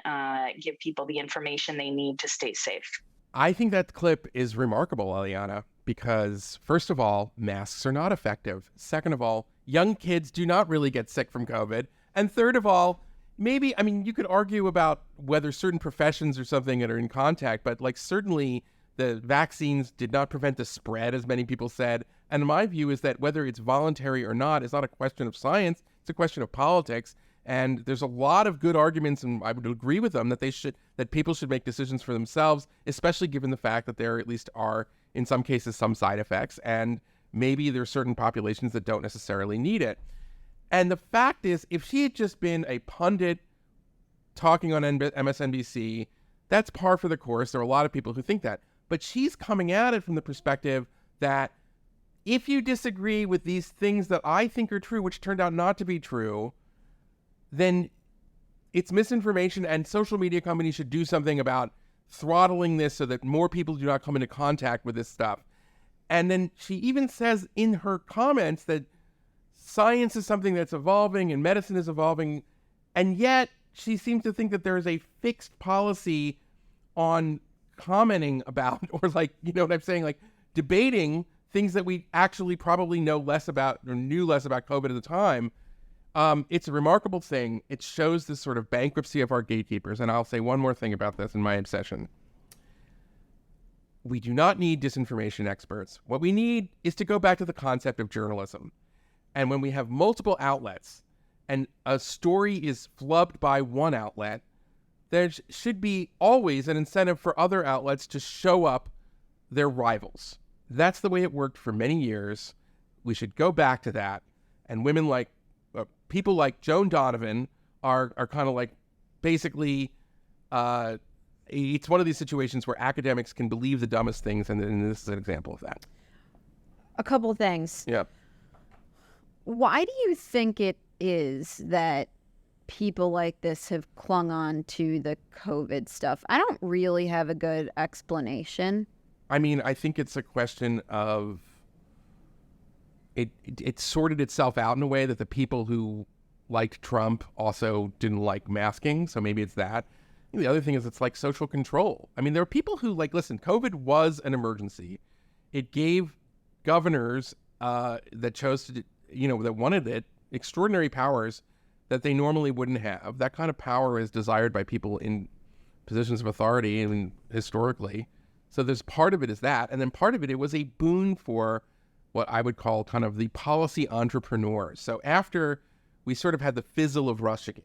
Speaker 10: give people the information they need to stay safe.
Speaker 4: I think that clip is remarkable, Eliana, because first of all, masks are not effective. Second of all, young kids do not really get sick from COVID. And third of all, you could argue about whether certain professions or something that are in contact, but like certainly the vaccines did not prevent the spread, as many people said. And my view is that whether it's voluntary or not is not a question of science, it's a question of politics. And there's a lot of good arguments, and I would agree with them, that people should make decisions for themselves, especially given the fact that there at least are, in some cases, some side effects, and maybe there are certain populations that don't necessarily need it. And the fact is, if she had just been a pundit talking on MSNBC, that's par for the course. There are a lot of people who think that. But she's coming at it from the perspective that if you disagree with these things that I think are true, which turned out not to be true, then it's misinformation, and social media companies should do something about throttling this so that more people do not come into contact with this stuff. And then she even says in her comments that science is something that's evolving and medicine is evolving, and yet she seems to think that there is a fixed policy on commenting about, or like, you know what I'm saying, like debating things that we actually probably know less about or knew less about COVID at the time. It's a remarkable thing. It shows this sort of bankruptcy of our gatekeepers. And I'll say one more thing about this in my obsession. We do not need disinformation experts. What we need is to go back to the concept of journalism. And when we have multiple outlets and a story is flubbed by one outlet, there should be always an incentive for other outlets to show up their rivals. That's the way it worked for many years. We should go back to that. And women like, people like Joan Donovan are kind of like, basically, it's one of these situations where academics can believe the dumbest things, and this is an example of that.
Speaker 7: A couple of things.
Speaker 4: Yeah.
Speaker 7: Why do you think it is that people like this have clung on to the COVID stuff? I don't really have a good explanation.
Speaker 4: I mean, I think it's a question of it sorted itself out in a way that the people who liked Trump also didn't like masking. So maybe it's that. And the other thing is it's like social control. I mean, there are people who listen, COVID was an emergency. It gave governors that chose to, that wanted it, extraordinary powers that they normally wouldn't have. That kind of power is desired by people in positions of authority and historically. So there's part of it is that. And then part of it was a boon for what I would call kind of the policy entrepreneurs. So after we sort of had the fizzle of Russiagate,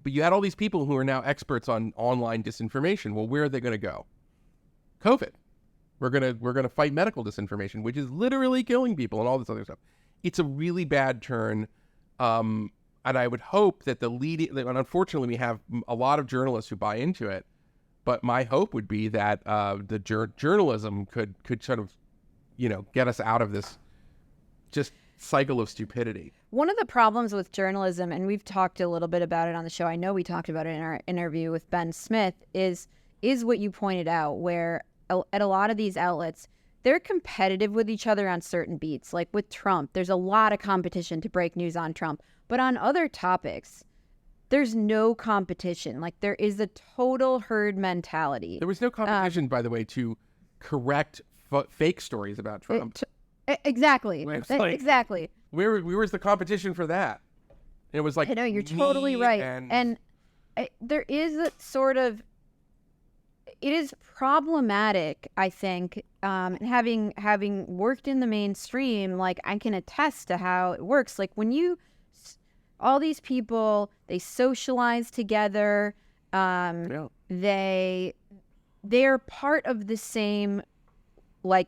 Speaker 4: but you had all these people who are now experts on online disinformation. Well, where are they going to go? COVID. We're gonna fight medical disinformation, which is literally killing people and all this other stuff. It's a really bad turn, and I would hope that and unfortunately, we have a lot of journalists who buy into it. But my hope would be that the journalism could sort of, get us out of this just cycle of stupidity.
Speaker 7: One of the problems with journalism, and we've talked a little bit about it on the show, I know we talked about it in our interview with Ben Smith, is what you pointed out, where at a lot of these outlets, they're competitive with each other on certain beats. Like with Trump, there's a lot of competition to break news on Trump. But on other topics, there's no competition. Like there is a total herd mentality.
Speaker 4: There was no competition, by the way, to correct fake stories about Trump.
Speaker 7: Exactly. Exactly.
Speaker 4: Where's the competition for that? It was like,
Speaker 7: I know, you're totally right. And there is a sort of, it is problematic, I think, having worked in the mainstream, like I can attest to how it works. Like when all these people, they socialize together, they're part of the same, like,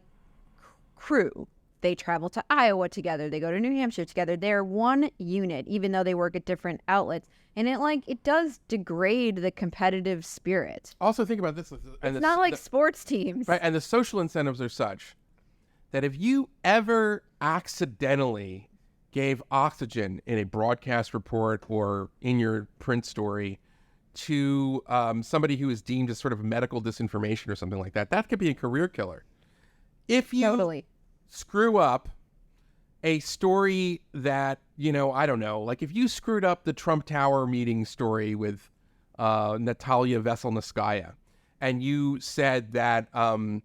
Speaker 7: crew. They travel to Iowa together. They go to New Hampshire together. They're one unit, even though they work at different outlets. And it does degrade the competitive spirit.
Speaker 4: Also think about this.
Speaker 7: It's not like sports teams.
Speaker 4: Right, and the social incentives are such that if you ever accidentally gave oxygen in a broadcast report or in your print story to somebody who is deemed as sort of medical disinformation or something like that, that could be a career killer. If you screw up a story that, I don't know, like if you screwed up the Trump Tower meeting story with Natalia Veselnitskaya and you said that, the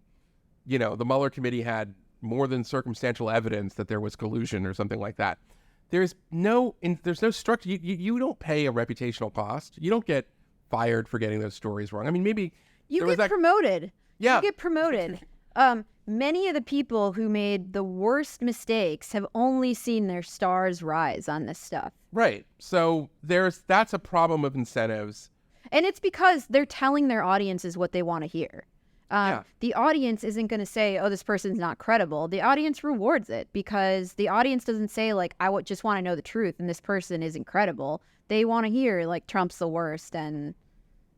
Speaker 4: Mueller committee had more than circumstantial evidence that there was collusion or something like that, there's no structure. You don't pay a reputational cost. You don't get fired for getting those stories wrong. I mean, maybe
Speaker 7: you get promoted.
Speaker 4: Yeah.
Speaker 7: You get promoted. Many of the people who made the worst mistakes have only seen their stars rise on this stuff.
Speaker 4: Right. So that's a problem of incentives.
Speaker 7: And it's because they're telling their audiences what they want to hear. The audience isn't going to say, oh, this person's not credible. The audience rewards it because the audience doesn't say, like, I just want to know the truth and this person isn't credible. They want to hear, like, Trump's the worst. And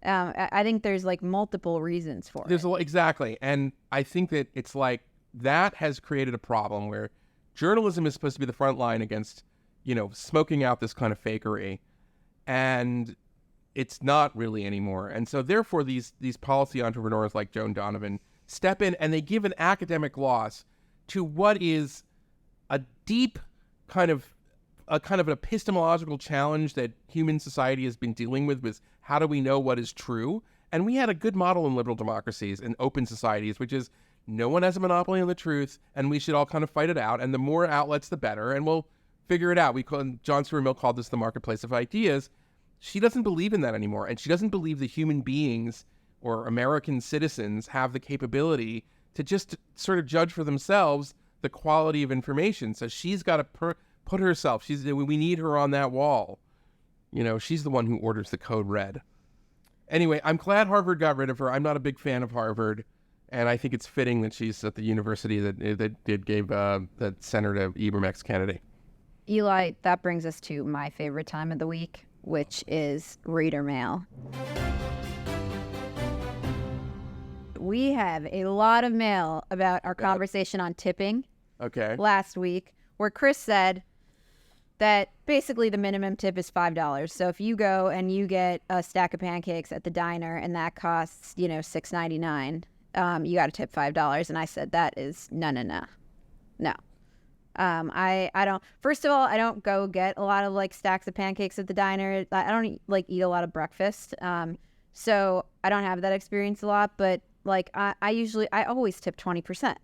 Speaker 7: I think there's, like, multiple reasons for it.
Speaker 4: Exactly. And I think that it's like that has created a problem where journalism is supposed to be the front line against, smoking out this kind of fakery. And it's not really anymore. And so therefore these policy entrepreneurs like Joan Donovan step in and they give an academic gloss to what is a deep kind of an epistemological challenge that human society has been dealing with how do we know what is true? And we had a good model in liberal democracies and open societies, which is no one has a monopoly on the truth and we should all kind of fight it out. And the more outlets, the better. And we'll figure it out. John Stuart Mill called this the marketplace of ideas. She doesn't believe in that anymore. And she doesn't believe that human beings or American citizens have the capability to just sort of judge for themselves the quality of information. So she's got to put herself, we need her on that wall. She's the one who orders the code red. Anyway, I'm glad Harvard got rid of her. I'm not a big fan of Harvard. And I think it's fitting that she's at the university that gave that Senator Ibram X. Kennedy.
Speaker 7: Eli, that brings us to my favorite time of the week, which is reader mail. We have a lot of mail about our conversation on tipping last week, where Chris said that basically the minimum tip is $5. So if you go and you get a stack of pancakes at the diner and that costs, $6.99, you got to tip $5. And I said, that is no. I don't. First of all, I don't go get a lot of like stacks of pancakes at the diner. I don't eat a lot of breakfast. So I don't have that experience a lot. But like I always tip 20%.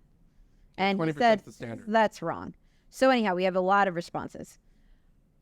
Speaker 7: And he said
Speaker 4: the standard.
Speaker 7: that's wrong. So anyhow, we have a lot of responses.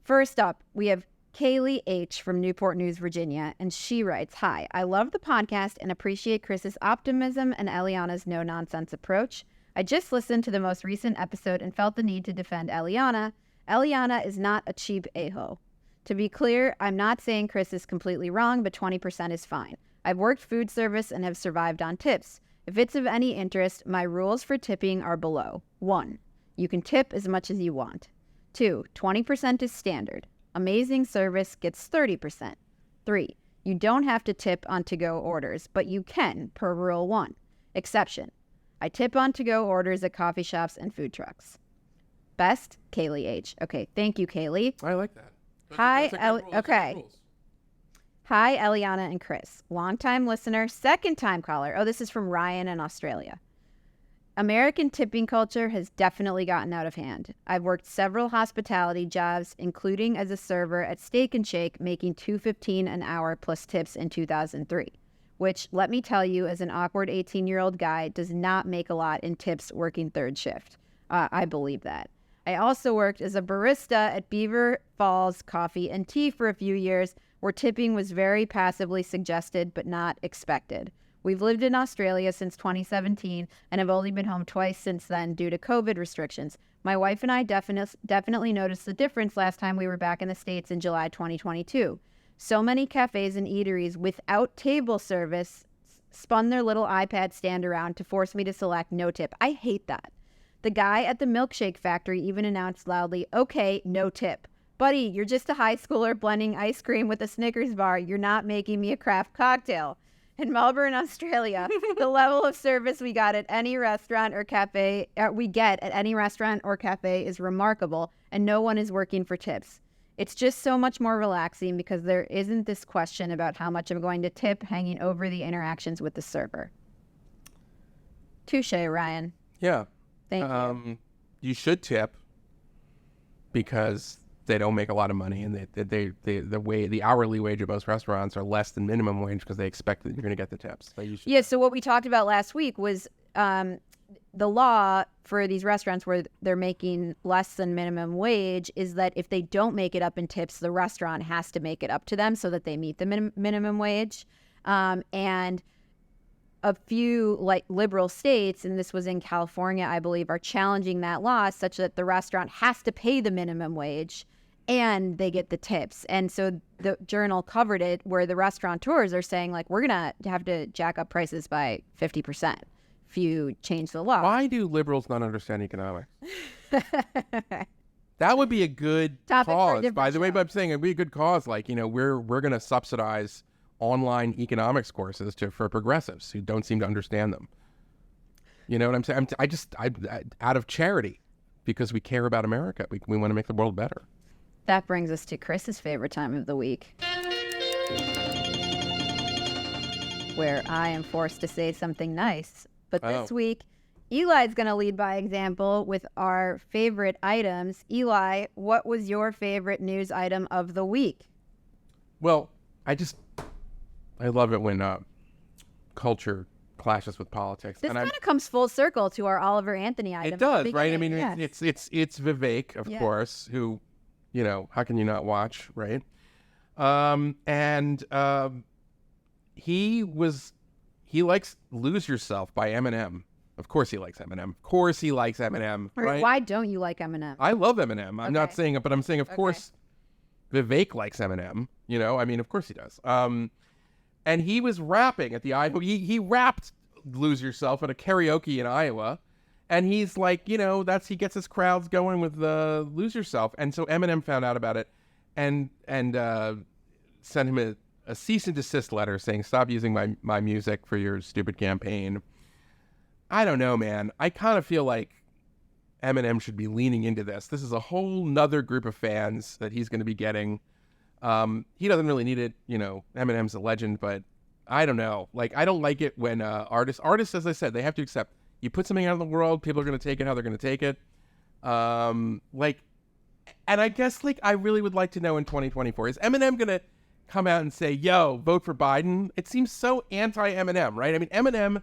Speaker 7: First up, we have Kaylee H. from Newport News, Virginia, and she writes, "Hi, I love the podcast and appreciate Chris's optimism and Eliana's no-nonsense approach. I just listened to the most recent episode and felt the need to defend Eliana. Eliana is not a cheap a-hole. To be clear, I'm not saying Chris is completely wrong, but 20% is fine. I've worked food service and have survived on tips. If it's of any interest, my rules for tipping are below. 1. You can tip as much as you want. 2. 20% is standard. Amazing service gets 30%. 3. You don't have to tip on to-go orders, but you can per Rule 1. Exception. I tip on to-go orders at coffee shops and food trucks. Best, Kaylee H." Okay, thank you, Kaylee.
Speaker 4: I like that.
Speaker 7: Hi,
Speaker 4: That's a good rule. That's a good
Speaker 7: okay.
Speaker 4: rules.
Speaker 7: Hi, Eliana and Chris. Longtime listener, second-time caller. Oh, this is from Ryan in Australia. American tipping culture has definitely gotten out of hand. I've worked several hospitality jobs, including as a server at Steak and Shake, making $2.15 an hour plus tips in 2003, which, let me tell you, as an awkward 18-year-old guy, does not make a lot in tips working third shift. I believe that. I also worked as a barista at Beaver Falls Coffee and Tea for a few years, where tipping was very passively suggested but not expected. We've lived in Australia since 2017 and have only been home twice since then due to COVID restrictions. My wife and I definitely noticed the difference last time we were back in the States in July 2022. So many cafes and eateries without table service spun their little iPad stand around to force me to select no tip. I hate that. The guy at the milkshake factory even announced loudly, "Okay, no tip. Buddy, you're just a high schooler blending ice cream with a Snickers bar. You're not making me a craft cocktail." In Melbourne, Australia, the level of service we got at any restaurant or cafe is remarkable, and no one is working for tips. It's just so much more relaxing because there isn't this question about how much I'm going to tip hanging over the interactions with the server. Touche, Ryan.
Speaker 4: Yeah.
Speaker 7: Thank you.
Speaker 4: You should tip because they don't make a lot of money, and the hourly wage at most restaurants are less than minimum wage because they expect that you're going to get the tips. So you should.
Speaker 7: Yeah. So what we talked about last week was the law for these restaurants where they're making less than minimum wage is that if they don't make it up in tips, the restaurant has to make it up to them so that they meet the minimum wage. And a few like liberal states, and this was in California, I believe, are challenging that law such that the restaurant has to pay the minimum wage and they get the tips. And so the Journal covered it where the restaurateurs are saying, like, we're going to have to jack up prices by 50% if you change the law.
Speaker 4: Why do liberals not understand economics? That would be a good cause. By the way, but I'm saying it'd be a good cause. Like, we're going to subsidize online economics courses for progressives who don't seem to understand them. You know what I'm saying? I out of charity, because we care about America. We want to make the world better.
Speaker 7: That brings us to Chris's favorite time of the week, where I am forced to say something nice. But this week, Eli's going to lead by example with our favorite items. Eli, what was your favorite news item of the week?
Speaker 4: Well, I love it when culture clashes with politics.
Speaker 7: This kind of comes full circle to our Oliver Anthony item.
Speaker 4: It does, right? I mean, it's Vivek, of course, who, how can you not watch, right? He likes "Lose Yourself" by Eminem. Of course he likes Eminem. Of course he likes Eminem. Right?
Speaker 7: Why don't you like Eminem?
Speaker 4: I love Eminem. I'm not saying it, but I'm saying, of course, Vivek likes Eminem. I mean, of course he does. And he was rapping at the Iowa. He rapped "Lose Yourself" at a karaoke in Iowa. And he's like, he gets his crowds going with "Lose Yourself." And so Eminem found out about it and sent him a cease and desist letter saying, "Stop using my music for your stupid campaign." I don't know, man. I kind of feel like Eminem should be leaning into this. This is a whole nother group of fans that he's going to be getting. He doesn't really need it. Eminem's a legend, but I don't know. Like, I don't like it when artists, as I said, they have to accept, you put something out in the world, people are going to take it how they're going to take it. Like, and I guess, like, I really would like to know in 2024, is Eminem going to come out and say, yo, vote for Biden? It seems so anti-Eminem, right? I mean, Eminem,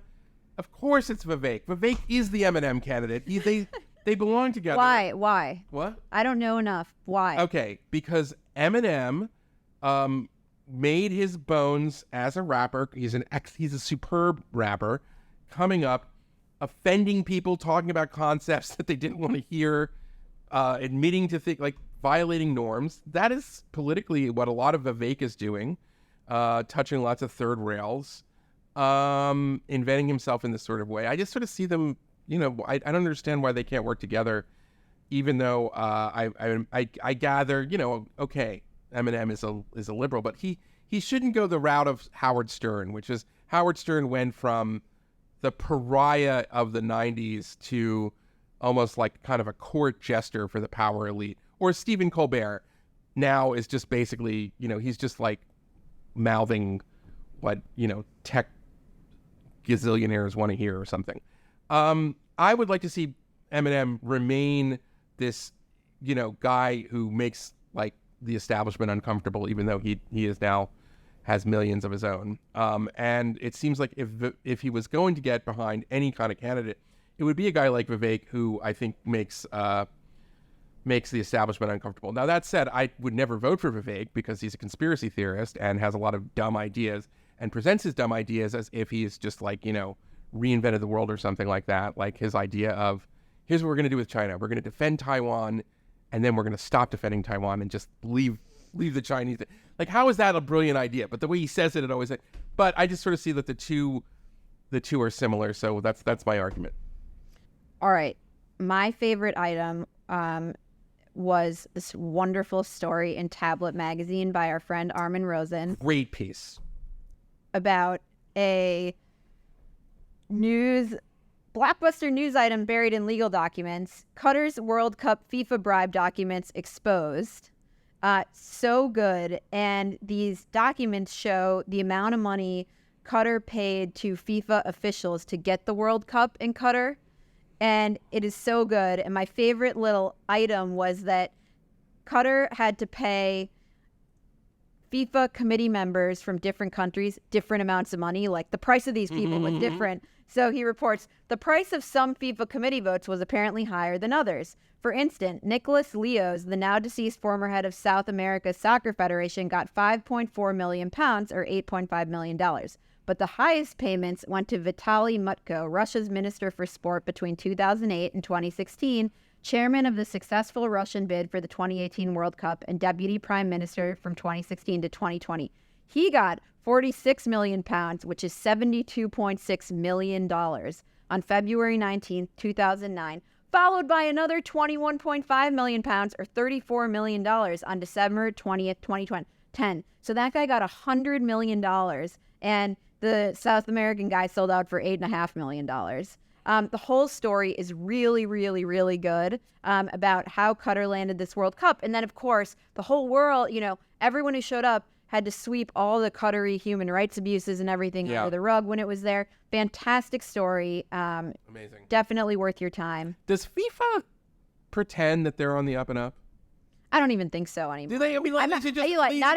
Speaker 4: of course it's Vivek. Vivek is the Eminem candidate. They belong together.
Speaker 7: Why?
Speaker 4: What?
Speaker 7: I don't know enough. Why?
Speaker 4: Okay, because Eminem made his bones as a rapper. He's a superb rapper, coming up, offending people, talking about concepts that they didn't want to hear, admitting to think, like, violating norms. That is politically what a lot of Vivek is doing, touching lots of third rails, inventing himself in this sort of way. I just sort of see them, you know, I don't understand why they can't work together, even though I gather, you know, okay, Eminem is a liberal, but he shouldn't go the route of Howard Stern, which is Howard Stern went from the pariah of the 90s to almost like kind of a court jester for the power elite. Or Stephen Colbert now is just basically, you know, he's just like mouthing what, you know, tech gazillionaires want to hear or something. I would like to see Eminem remain this, you know, guy who makes like the establishment uncomfortable, even though he is now has millions of his own. And it seems like if he was going to get behind any kind of candidate, it would be a guy like Vivek, who I think makes the establishment uncomfortable. Now, that said, I would never vote for Vivek because he's a conspiracy theorist and has a lot of dumb ideas and presents his dumb ideas as if he's just like, you know, reinvented the world or something like that. Like his idea of, here's what we're going to do with China. We're going to defend Taiwan, and then we're going to stop defending Taiwan and just leave the Chinese. Like, how is that a brilliant idea? But the way he says it always. But I just sort of see that the two are similar. So that's my argument.
Speaker 7: All right. My favorite item was this wonderful story in Tablet magazine by our friend Armin Rosen.
Speaker 4: Great piece.
Speaker 7: About a blockbuster news item buried in legal documents. Qatar's World Cup FIFA bribe documents exposed. So good. And these documents show the amount of money Qatar paid to FIFA officials to get the World Cup in Qatar. And it is so good. And my favorite little item was that Qatar had to pay FIFA committee members from different countries different amounts of money. Like the price of these people was different. So he reports the price of some FIFA committee votes was apparently higher than others. For instance, Nicholas Leos, the now deceased former head of South America's Soccer Federation, got £5.4 million or $8.5 million. But the highest payments went to Vitaly Mutko, Russia's minister for sport between 2008 and 2016, chairman of the successful Russian bid for the 2018 World Cup, and deputy prime minister from 2016 to 2020. He got £46 million, which is $72.6 million, on February 19, 2009, followed by another £21.5 million or $34 million on December 20th, 2010. So that guy got $100 million, and the South American guy sold out for $8.5 million. The whole story is really, really, really good about how Qatar landed this World Cup. And then, of course, the whole world, you know, everyone who showed up had to sweep all the Qatari human rights abuses and everything under the rug when it was there. Fantastic story.
Speaker 4: Amazing.
Speaker 7: Definitely worth your time.
Speaker 4: Does FIFA pretend that they're on the up and up?
Speaker 7: I don't even think so anymore.
Speaker 4: Do they? I mean, like,
Speaker 7: I'm not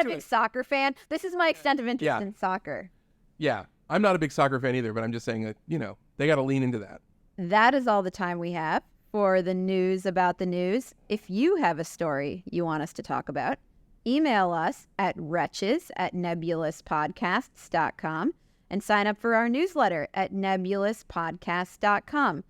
Speaker 7: a big soccer fan. This is my extent of interest in soccer.
Speaker 4: Yeah, I'm not a big soccer fan either, but I'm just saying that, you know, they got to lean into that.
Speaker 7: That is all the time we have for the news about the news. If you have a story you want us to talk about, email us at wretches@nebulouspodcasts.com and sign up for our newsletter at nebulouspodcast.com.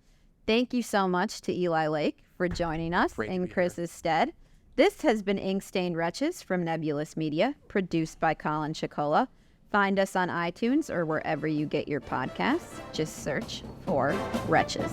Speaker 7: Thank you so much to Eli Lake for joining us in Chris's stead. This has been Ink-Stained Wretches from Nebulous Media, produced by Colin Chicola. Find us on iTunes or wherever you get your podcasts. Just search for Wretches.